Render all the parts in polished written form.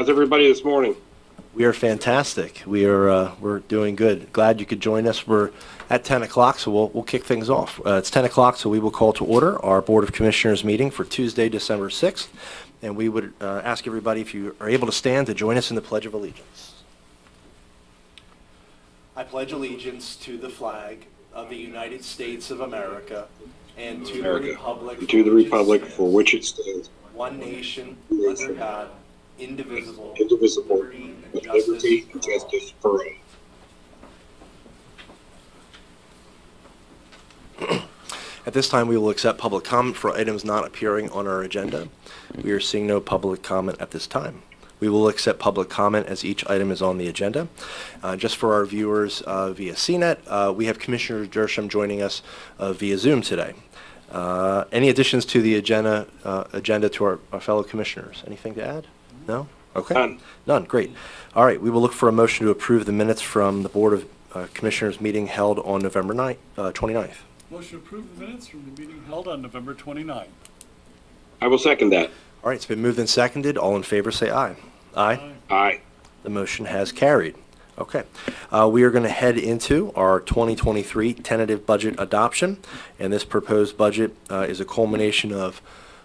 How's everybody this morning? We are fantastic. We're doing good. Glad you could join us. We're at 10 o'clock, so we'll kick things off. It's 10 o'clock, so we will call to order our Board of Commissioners meeting for Tuesday, December 6th. And we would ask everybody, if you are able to stand, to join us in the Pledge of Allegiance. I pledge allegiance to the flag of the United States of America and to the republic for which it stands, one nation, under God, indivisible, with liberty and justice for all. At this time, we will accept public comment for items not appearing on our agenda. We are seeing no public comment at this time. We will accept public comment as each item is on the agenda. Just for our viewers via CNET, we have Commissioner Dersham joining us via Zoom today. Any additions to the agenda to our fellow commissioners? Anything to add? No? Okay. None. Great. All right. We will look for a motion to approve the minutes from the Board of Commissioners meeting held on November 29th. Motion to approve the minutes from the meeting held on November 29th. I will second that. All right. It's been moved and seconded. All in favor say aye. Aye. Aye. The motion has carried. Okay. We are going to head into our 2023 tentative budget adoption, and this proposed budget is a culmination of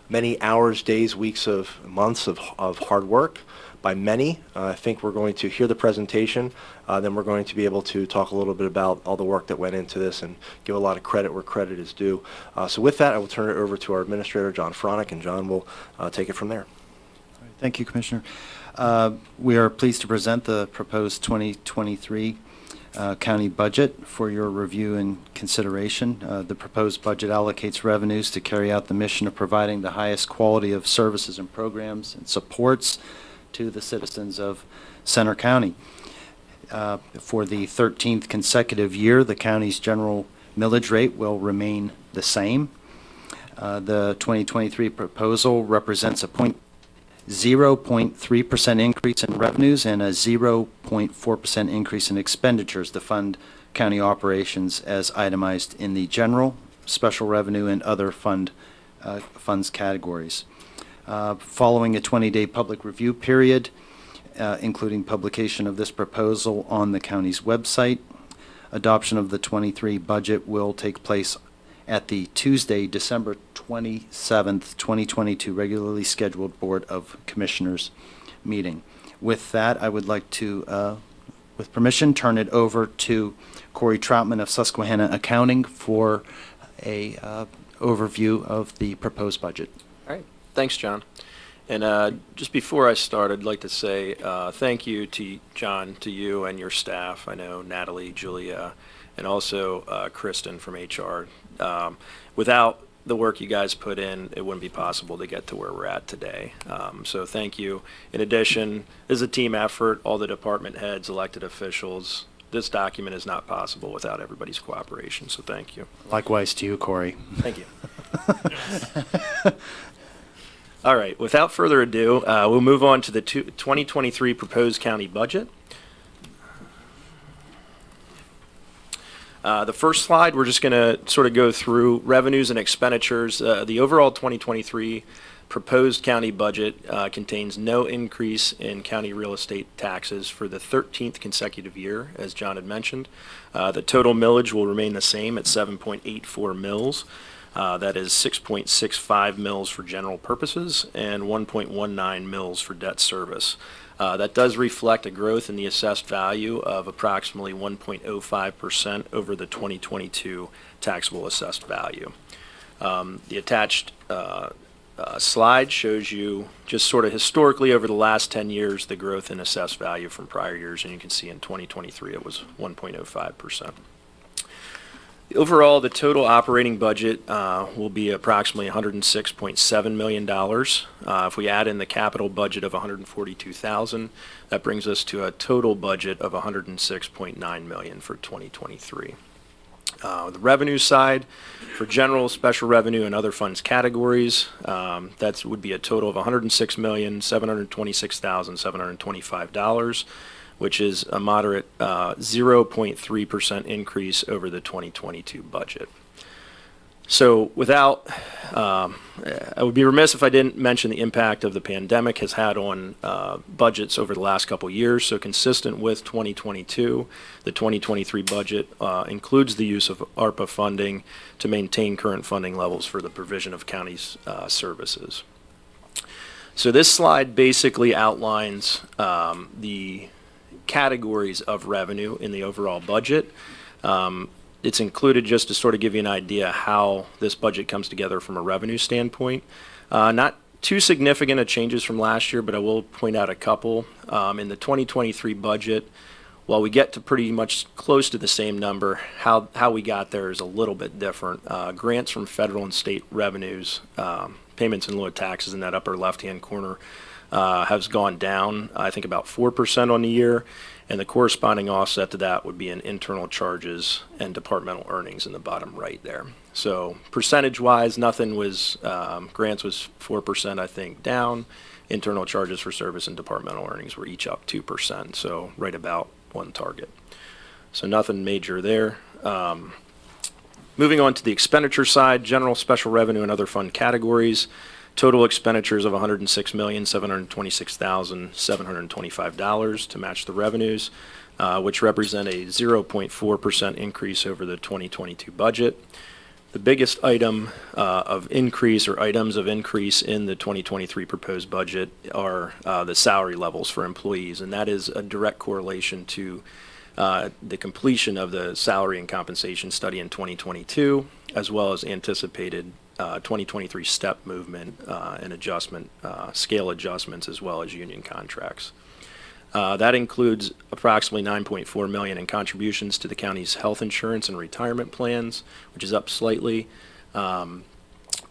many hours, days, weeks, months of hard work by many. I think we're going to hear the presentation, then we're going to be able to talk a little bit about all the work that went into this and give a lot of credit where credit is due. So with that, I will turn it over to our administrator, John Fronick, and John will take it from there. All right, thank you, Commissioner. We are pleased to present the proposed 2023 county budget for your review and consideration. The proposed budget allocates revenues to carry out the mission of providing the highest quality of services and programs and supports to the citizens of Center County. For the 13th consecutive year, the county's general millage rate will remain the same. The 2023 proposal represents a 0.3% increase in revenues and a 0.4% increase in expenditures to fund county operations as itemized in the general, special revenue, and other funds categories. Following a 20-day public review period, including publication of this proposal on the county's website, adoption of the 23 budget will take place at the Tuesday, December 27th, 2022 regularly scheduled Board of Commissioners meeting. With that, I would like to, with permission, turn it over to Corey Troutman of Susquehanna Accounting for a overview of the proposed budget. All right. Thanks, John. And just before I start, I'd like to say thank you to John, to you and your staff. I know Natalie, Julia, and also Kristen from HR. Without the work you guys put in, it wouldn't be possible to get to where we're at today. So thank you. In addition, this is a team effort, all the department heads, elected officials. This document is not possible without everybody's cooperation, so thank you. Likewise to you, Corey. Thank you. All right, without further ado, we'll move on to the 2023 proposed county budget. The first slide, we're just going to sort of go through revenues and expenditures. The overall 2023 proposed county budget contains no increase in county real estate taxes for the 13th consecutive year, as John had mentioned. The total millage will remain the same at 7.84 mills. That is 6.65 mills for general purposes and 1.19 mills for debt service. That does reflect a growth in the assessed value of approximately 1.05% over the 2022 taxable assessed value. The attached slide shows you just sort of historically over the last 10 years the growth in assessed value from prior years, and you can see in 2023 it was 1.05%. Overall, the total operating budget will be approximately $106.7 million. If we add in the capital budget of $142,000, that brings us to a total budget of $106.9 million for 2023. The revenue side, for general, special revenue, and other funds categories, that would be a total of $106,726,725. Which is a moderate 0.3% increase over the 2022 budget. So without, I would be remiss if I didn't mention the impact of the pandemic has had on budgets over the last couple of years. So consistent with 2022, the 2023 budget includes the use of ARPA funding to maintain current funding levels for the provision of county's services. So this slide basically outlines the categories of revenue in the overall budget. It's included just to sort of give you an idea how this budget comes together from a revenue standpoint. Not too significant of changes from last year, but I will point out a couple. In the 2023 budget, while we get to pretty much close to the same number, how we got there is a little bit different. Grants from federal and state revenues, payments in lieu of taxes in that upper left-hand corner has gone down, I think about 4% on the year. And the corresponding offset to that would be in internal charges and departmental earnings in the bottom right there. So percentage-wise, nothing was, grants was 4%, I think, down. Internal charges for service and departmental earnings were each up 2%, so right about on target. So nothing major there. Moving on to the expenditure side, general, special revenue, and other fund categories. Total expenditures of $106,726,725 to match the revenues, which represent a 0.4% increase over the 2022 budget. The biggest item of increase or items of increase in the 2023 proposed budget are the salary levels for employees, and that is a direct correlation to the completion of the salary and compensation study in 2022, as well as anticipated 2023 step movement and adjustment, scale adjustments, as well as union contracts. That includes approximately $9.4 million in contributions to the county's health insurance and retirement plans, which is up slightly. And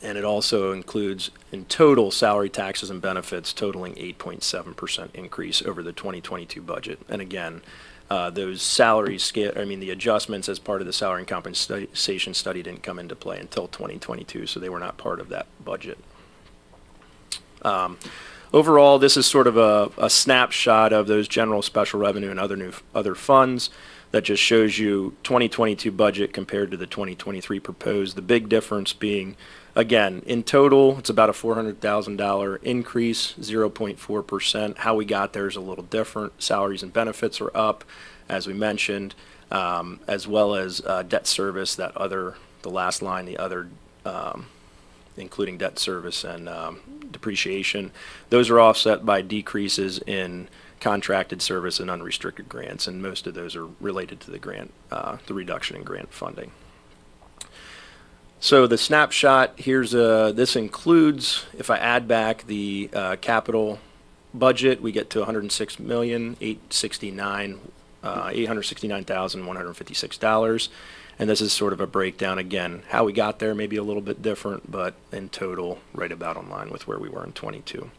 it also includes, in total, salary, taxes, and benefits totaling 8.7% increase over the 2022 budget. And again, those salaries scale, the adjustments as part of the salary and compensation study didn't come into play until 2022, so they were not part of that budget. Overall, this is sort of a snapshot of those general, special revenue and other funds that just shows you 2022 budget compared to the 2023 proposed. The big difference being, again, in total, it's about a $400,000 increase, 0.4%. How we got there is a little different. Salaries and benefits are up, as we mentioned, as well as debt service, the last line, the other, including debt service and depreciation. Those are offset by decreases in contracted service and unrestricted grants, and most of those are related to the grant, the reduction in grant funding. So the snapshot, this includes, if I add back the capital budget, we get to $869,156. And this is sort of a breakdown, again, how we got there may be a little bit different, but in total, right about in line with where we were in 22.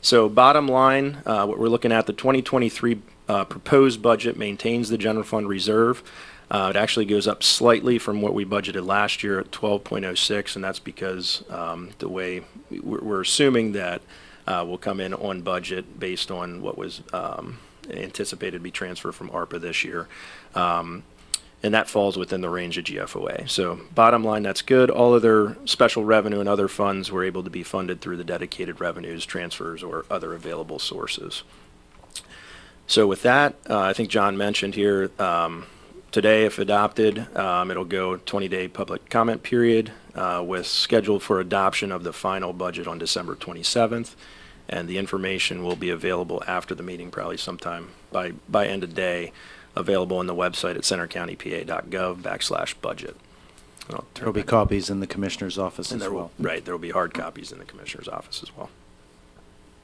So bottom line, what we're looking at, the 2023 proposed budget maintains the general fund reserve. It actually goes up slightly from what we budgeted last year at 12.06, and that's because the way we're assuming that we'll come in on budget based on what was anticipated to be transferred from ARPA this year. And that falls within the range of GFOA. So bottom line, that's good. All other special revenue and other funds were able to be funded through the dedicated revenues, transfers, or other available sources. So with that, I think John mentioned here, today, if adopted, it'll go 20-day public comment period with scheduled for adoption of the final budget on December 27th. And the information will be available after the meeting, probably sometime by end of day, available on the website at centercountypa.gov/budget. There will be copies in the commissioner's office as well. Right, there will be hard copies in the commissioner's office as well.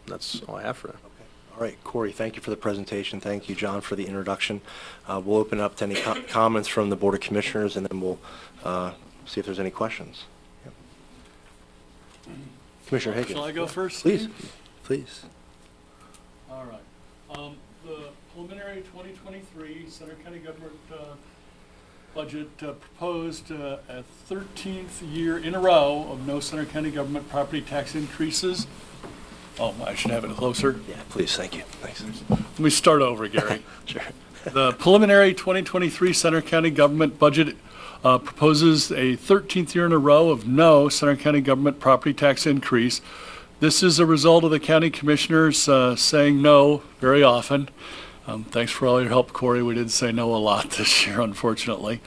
That's all I have for now. All right, Corey, thank you for the presentation. Thank you, John, for the introduction. We'll open up to any comments from the Board of Commissioners, and then we'll see if there's any questions. Yep. Commissioner Higgins. Shall I go first? Please, please. All right. The preliminary 2023 Center County government budget proposed a 13th year in a row of no Center County government property tax increases. Oh, I should have it closer. Yeah, please, thank you. Thanks. Let me start over, Gary. Sure. The preliminary 2023 Center County government budget proposes a 13th year in a row of no Center County government property tax increase. This is a result of the county commissioners saying no very often. Thanks for all your help, Corey. We did say no a lot this year, unfortunately.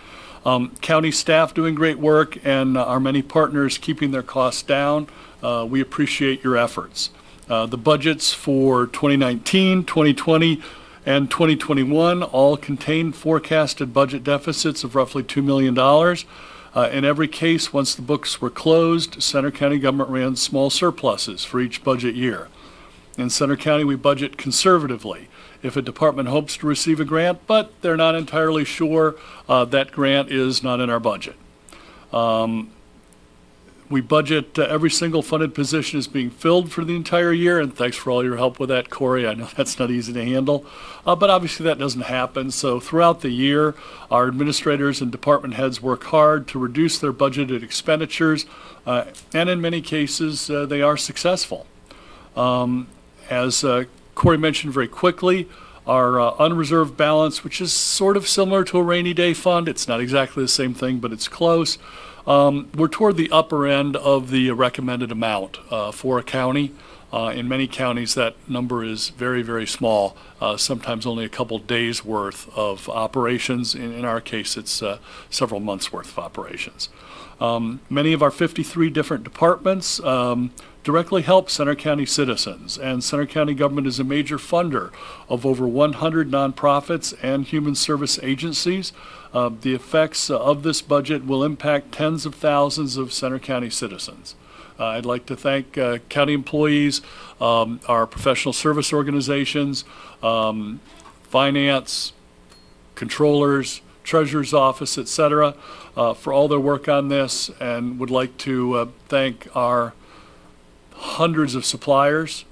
County staff doing great work, and our many partners keeping their costs down. We appreciate your efforts. The budgets for 2019, 2020, and 2021 all contain forecasted budget deficits of roughly $2 million. In every case, once the books were closed, Center County government ran small surpluses for each budget year. In Center County, we budget conservatively. If a department hopes to receive a grant, but they're not entirely sure, that grant is not in our budget. We budget every single funded position is being filled for the entire year, and thanks for all your help with that, Corey. I know that's not easy to handle, but obviously that doesn't happen. So throughout the year, our administrators and department heads work hard to reduce their budgeted expenditures, and in many cases, they are successful. As Corey mentioned very quickly, our unreserved balance, which is sort of similar to a rainy day fund, it's not exactly the same thing, but it's close. We're toward the upper end of the recommended amount for a county. In many counties, that number is very, very small, sometimes only a couple days' worth of operations. In our case, it's several months' worth of operations. Many of our 53 different departments directly help Center County citizens, and Center County government is a major funder of over 100 nonprofits and human service agencies. The effects of this budget will impact tens of thousands of Center County citizens. I'd like to thank county employees, our professional service organizations, finance, controllers, treasurer's office, et cetera, for all their work on this, and would like to thank our hundreds of suppliers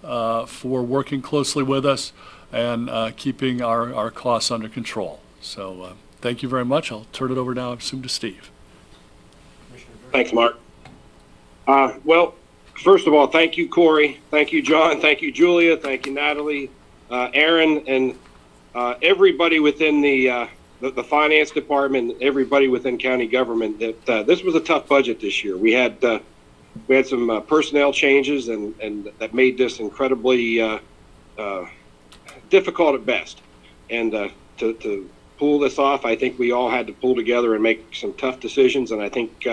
for working closely with us and keeping our costs under control. So thank you very much. I'll turn it over now, I assume, to Steve. Thanks, Mark. Well, first of all, thank you, Corey. Thank you, John. Thank you, Julia. Thank you, Natalie, Aaron, and everybody within the finance department, everybody within county government. That this was a tough budget this year. We had some personnel changes, and that made this incredibly difficult at best. And to pull this off, I think we all had to pull together and make some tough decisions, and I think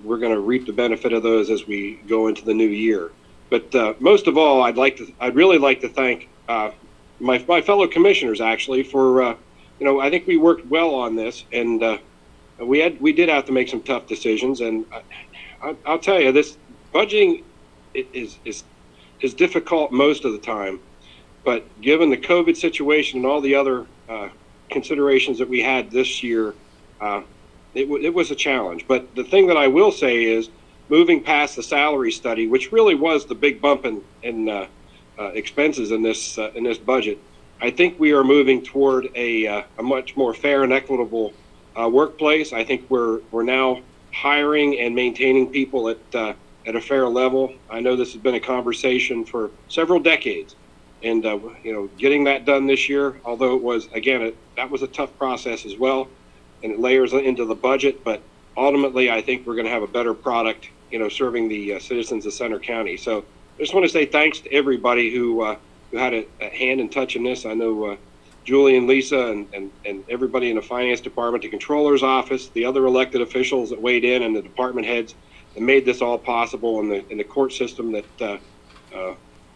we're going to reap the benefit of those as we go into the new year. But most of all, I'd really like to thank my fellow commissioners, actually, for I think we worked well on this, and we did have to make some tough decisions. And I'll tell you, this budgeting is difficult most of the time, but given the COVID situation and all the other considerations that we had this year, it was a challenge. But the thing that I will say is, moving past the salary study, which really was the big bump in expenses in this budget, I think we are moving toward a much more fair and equitable workplace. I think we're now hiring and maintaining people at a fair level. I know this has been a conversation for several decades, and getting that done this year, although it was, again, that was a tough process as well, and it layers into the budget. But ultimately, I think we're going to have a better product, serving the citizens of Center County. So I just want to say thanks to everybody who had a hand in touching this. I know Julie and Lisa and everybody in the finance department, the controller's office, the other elected officials that weighed in, and the department heads that made this all possible, and the court system that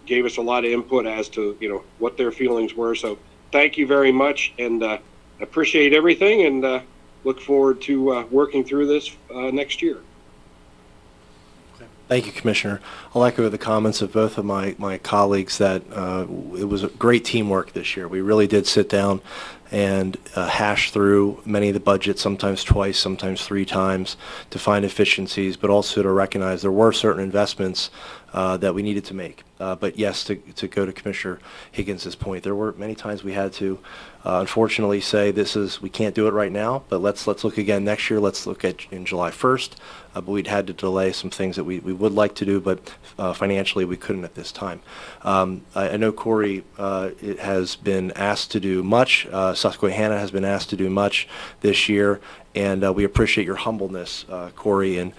gave us a lot of input as to what their feelings were. So thank you very much, and appreciate everything, and look forward to working through this next year. Thank you, Commissioner. I'll echo the comments of both of my colleagues that it was a great teamwork this year. We really did sit down and hash through many of the budgets, sometimes twice, sometimes three times, to find efficiencies, but also to recognize there were certain investments that we needed to make. But yes, to go to Commissioner Higgins' point, there were many times we had to unfortunately say we can't do it right now, but let's look again next year. Let's look at in July 1st. But we'd had to delay some things that we would like to do, but financially we couldn't at this time. I know Corey it has been asked to do much. Susquehanna has been asked to do much this year. And we appreciate your humbleness, Corey, and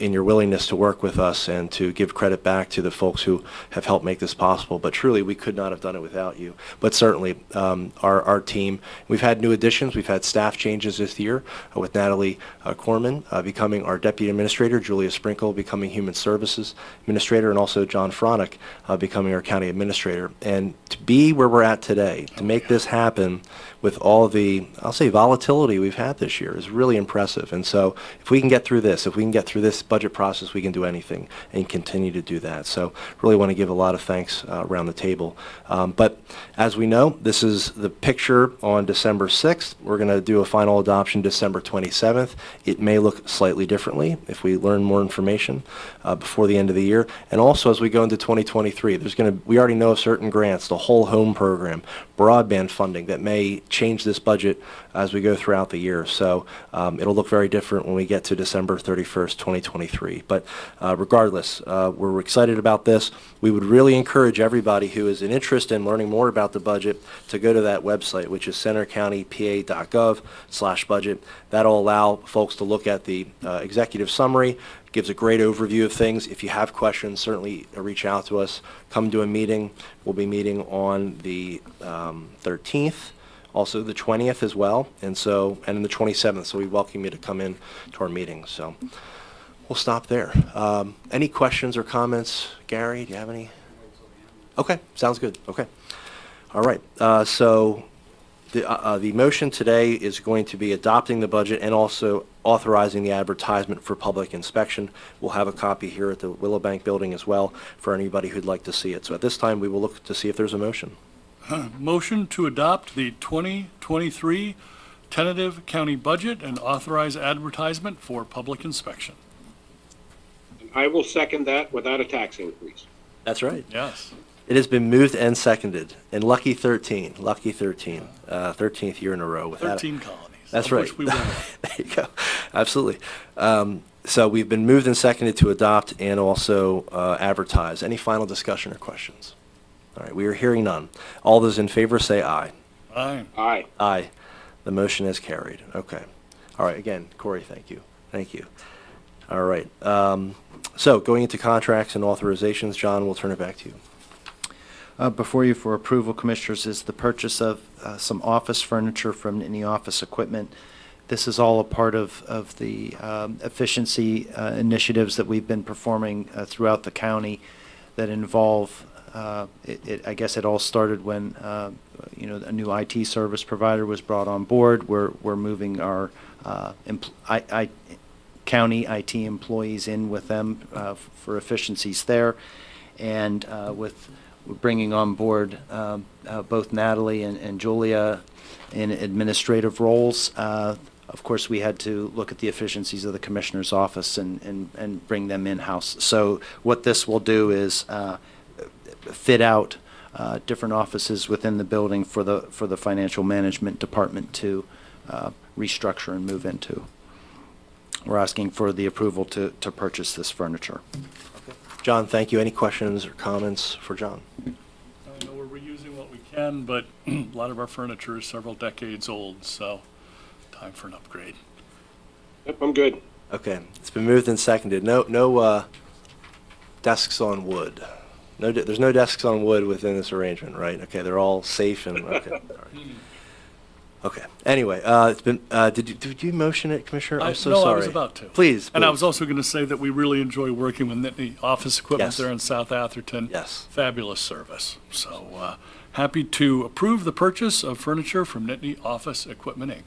in your willingness to work with us and to give credit back to the folks who have helped make this possible. But truly, we could not have done it without you. But certainly, our team, we've had new additions. We've had staff changes this year with Natalie Corman becoming our deputy administrator, Julia Sprinkle becoming human services administrator, and also John Fronick becoming our county administrator. And to be where we're at today, to make this happen with all the, I'll say, volatility we've had this year is really impressive. And so if we can get through this, budget process, we can do anything and continue to do that. So really want to give a lot of thanks around the table. But as we know, this is the picture on December 6th. We're going to do a final adoption December 27th. It may look slightly differently if we learn more information before the end of the year. And also as we go into 2023, we already know of certain grants, the Whole Home Program, broadband funding that may change this budget as we go throughout the year. So it'll look very different when we get to December 31st, 2023. But regardless, we're excited about this. We would really encourage everybody who is an interest in learning more about the budget to go to that website, which is centercountypa.gov/budget. That'll allow folks to look at the executive summary. Gives a great overview of things. If you have questions, certainly reach out to us. Come to a meeting. We'll be meeting on the 13th, also the 20th as well, and then the 27th. So we welcome you to come in to our meetings. So we'll stop there. Any questions or comments, Gary? Do you have any? Okay, sounds good. Okay, all right. So the motion today is going to be adopting the budget and also authorizing the advertisement for public inspection. We'll have a copy here at the Willowbank building as well for anybody who'd like to see it. So at this time, we will look to see if there's a motion. Motion to adopt the 2023 tentative county budget and authorize advertisement for public inspection. I will second that without a tax increase. That's right. Yes. It has been moved and seconded. And lucky 13, 13th year in a row without 13 colonies. That's of right. Which we will. There you go. Absolutely. So we've been moved and seconded to adopt and also advertise. Any final discussion or questions? All right, we are hearing none. All those in favor say aye. Aye. Aye. Aye. The motion is carried. Okay. All right, again, Corey, thank you. Thank you. All right. So going into contracts and authorizations, John, we'll turn it back to you. Before you for approval, Commissioners, is the purchase of some office furniture from Nittany Office Equipment. This is all a part of the efficiency initiatives that we've been performing throughout the county that involve, I guess it all started when, a new IT service provider was brought on board. We're moving our county IT employees in with them for efficiencies there. And with bringing on board both Natalie and Julia in administrative roles. Of course, we had to look at the efficiencies of the Commissioner's office and bring them in-house. So what this will do is fit out different offices within the building for the financial management department to restructure and move into. We're asking for the approval to purchase this furniture. John, thank you. Any questions or comments for John? I know we're reusing what we can, but a lot of our furniture is several decades old, so time for an upgrade. Yep, I'm good. Okay, it's been moved and seconded. No desks on wood. There's no desks on wood within this arrangement, right? Okay, they're all safe and okay. All right. Okay. Anyway, it's been. Did you motion it, Commissioner? I'm so no, sorry. I was about to. Please. And I was also going to say that we really enjoy working with Nittany Office Equipment Yes. there in South Atherton. Yes. Fabulous service. So happy to approve the purchase of furniture from Nittany Office Equipment, Inc.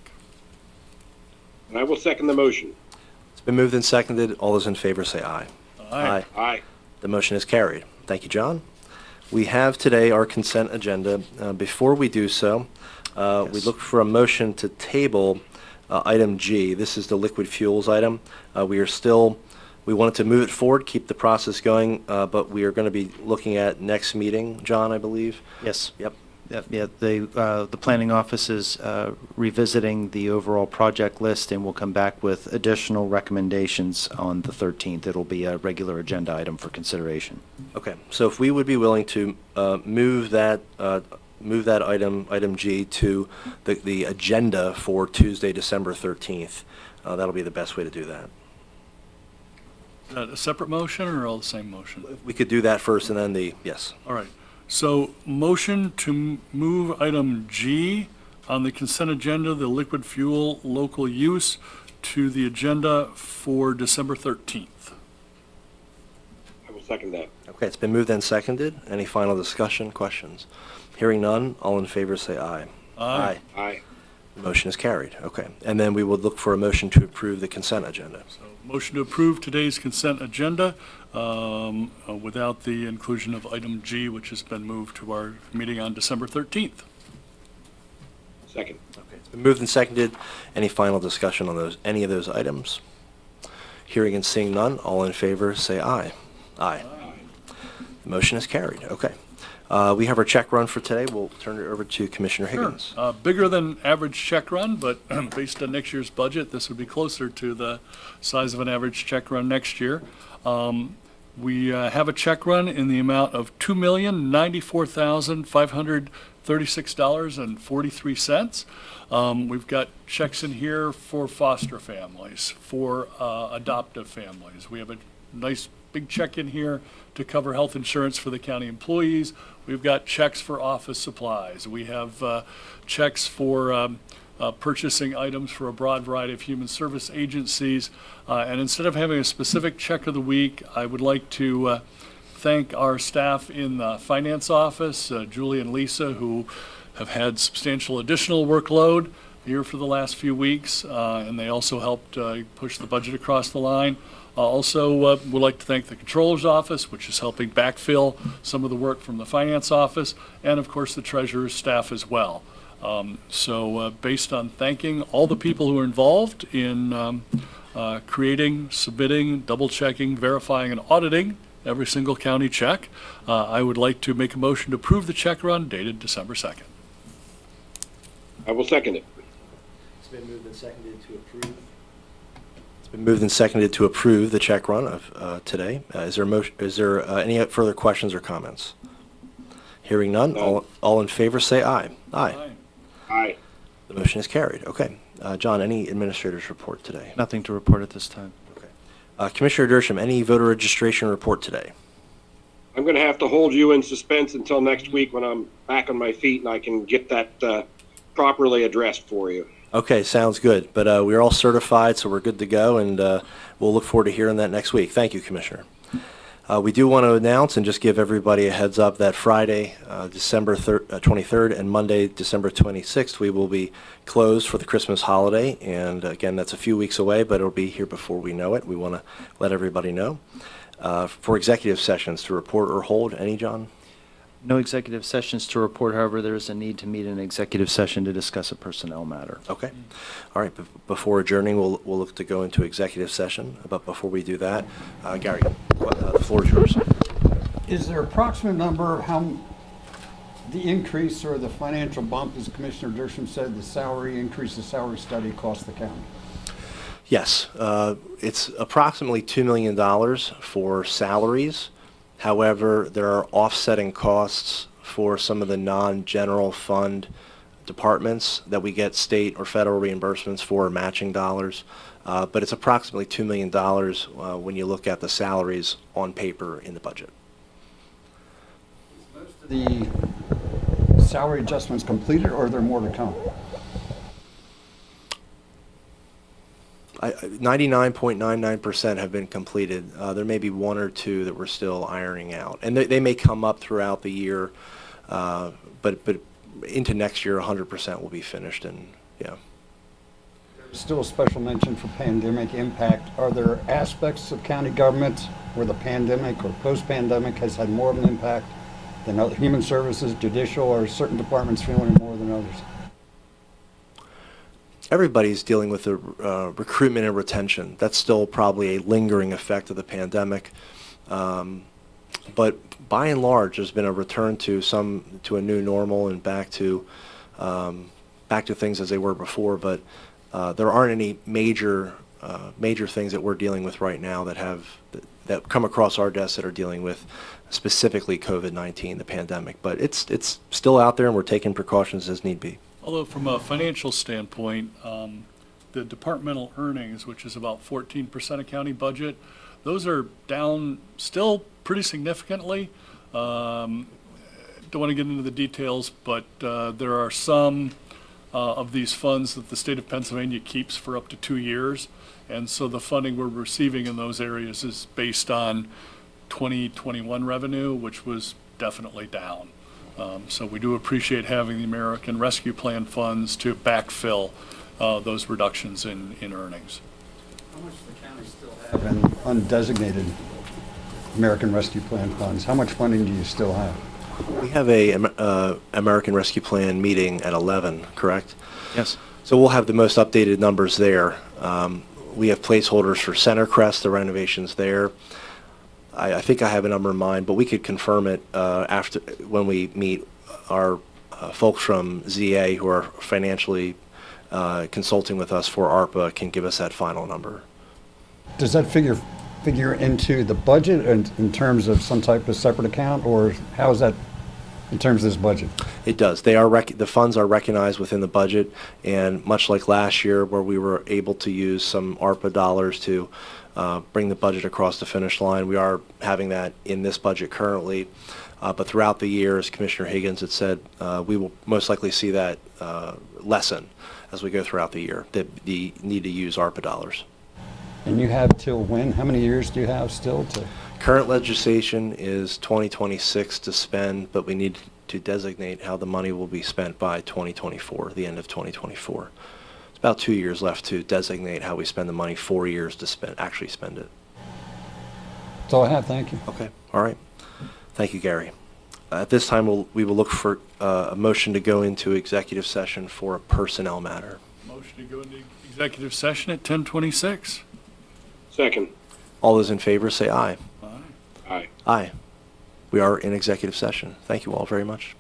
And I will second the motion. It's been moved and seconded. All those in favor say aye. Aye. Aye. The motion is carried. Thank you, John. We have today our consent agenda. Before we do so, we Yes. look for a motion to table item G. This is the liquid fuels item. We We wanted to move it forward, keep the process going, but we are going to be looking at next meeting, John, I believe. Yes. Yep. Yeah, the planning office is revisiting the overall project list and will come back with additional recommendations on the 13th. It'll be a regular agenda item for consideration. Okay, so if we would be willing to move that item G to the agenda for Tuesday, December 13th, that'll be the best way to do that. Is that a separate motion or all the same motion? We could do that first and then yes. All right. So motion to move item G on the consent agenda, the liquid fuel local use, to the agenda for December 13th. I will second that. Okay, it's been moved and seconded. Any final discussion, questions? Hearing none, all in favor say aye. Aye. Aye. The motion is carried. Okay, and then we would look for a motion to approve the consent agenda. So motion to approve today's consent agenda without the inclusion of item G, which has been moved to our meeting on December 13th. Second. Okay, it's been moved and seconded. Any final discussion on any of those items? Hearing and seeing none, all in favor say aye. Aye. The motion is carried. Okay. We have our check run for today. We'll turn it over to Commissioner Higgins. Sure. Bigger than average check run, but based on next year's budget, this would be closer to the size of an average check run next year. We have a check run in the amount of $2,094,536.43. We've got checks in here for foster families, for adoptive families. We have a nice big check in here to cover health insurance for the county employees. We've got checks for office supplies. We have checks for purchasing items for a broad variety of human service agencies. And instead of having a specific check of the week, I would like to thank our staff in the finance office, Julie and Lisa, who have had substantial additional workload here for the last few weeks, and they also helped push the budget across the line. Also, would like to thank the Controller's Office, which is helping backfill some of the work from the Finance Office, and of course the Treasurer's staff as well. So based on thanking all the people who are involved in creating, submitting, double-checking, verifying, and auditing every single county check, I would like to make a motion to approve the check run dated December 2nd. I will second it. It's been moved and seconded to approve. It's been moved and seconded to approve the check run of today. Is there any further questions or comments? Hearing none, all in favor say aye. Aye. Aye. The motion is carried. Okay. John, any administrator's report today? Nothing to report at this time. Okay. Commissioner Dersham, any voter registration report today? I'm going to have to hold you in suspense until next week when I'm back on my feet and I can get that properly addressed for you. Okay, sounds good. But we're all certified, so we're good to go, and we'll look forward to hearing that next week. Thank you, Commissioner. We do want to announce and just give everybody a heads up that Friday, December 23rd and Monday, December 26th, we will be closed for the Christmas holiday. And again, that's a few weeks away, but it'll be here before we know it. We want to let everybody know. For executive sessions to report or hold, any, John? No executive sessions to report, however, there is a need to meet in executive session to discuss a personnel matter. Okay. All right. Before adjourning, we'll look to go into executive session. But before we do that, Gary, the floor is yours. Is there approximate number of how the increase or the financial bump, as Commissioner Dersham said, the salary increase, the salary study cost the county? Yes. It's approximately $2 million for salaries. However, there are offsetting costs for some of the non-general fund departments that we get state or federal reimbursements for, matching dollars. But it's approximately $2 million when you look at the salaries on paper in the budget. The salary adjustments completed, or are there more to come? 99.99% have been completed. There may be one or two that we're still ironing out. And they may come up throughout the year, but into next year, 100% will be finished. And yeah. Still a special mention for pandemic impact. Are there aspects of county government where the pandemic or post-pandemic has had more of an impact than other human services, judicial, or certain departments feeling it more than others? everybody's dealing with the recruitment and retention. That's still probably a lingering effect of the pandemic. But by and large, there's been a return to a new normal and back to things as they were before. But there aren't any major things that we're dealing with right now that come across our desks that are dealing with specifically COVID-19, the pandemic. But it's still out there, and we're taking precautions as need be. Although from a financial standpoint, the departmental earnings, which is about 14% of county budget, those are down still pretty significantly. Don't want to get into the details, but there are some of these funds that the state of Pennsylvania keeps for up to 2 years. And so the funding we're receiving in those areas is based on 2021 revenue, which was definitely down. So we do appreciate having the American Rescue Plan funds to backfill those reductions in earnings. How much does the county still have in undesignated American Rescue Plan funds? How much funding do you still have? We have a American Rescue Plan meeting at 11, correct? Yes. So we'll have the most updated numbers there. We have placeholders for Centercrest, the renovations there. I think I have a number in mind, but we could confirm it after when we meet our folks from ZA who are financially consulting with us for ARPA can give us that final number. Does that figure into the budget in terms of some type of separate account, or how is that in terms of this budget? It does. The funds are recognized within the budget, and much like last year where we were able to use some ARPA dollars to bring the budget across the finish line, we are having that in this budget currently. But throughout the year, as Commissioner Higgins had said, we will most likely see that lessen as we go throughout the year, the need to use ARPA dollars. And you have till when? How many years do you have still to? Current legislation is 2026 to spend, but we need to designate how the money will be spent by 2024, the end of 2024. It's about 2 years left to designate how we spend the money, 4 years to actually spend it. That's all I have. Thank you. Okay, all right. Thank you, Gary. At this time, we will look for a motion to go into executive session for a personnel matter. Motion to go into executive session at 10:26. Second. All those in favor say aye. Aye. Aye. Aye. We are in executive session. Thank you all very much.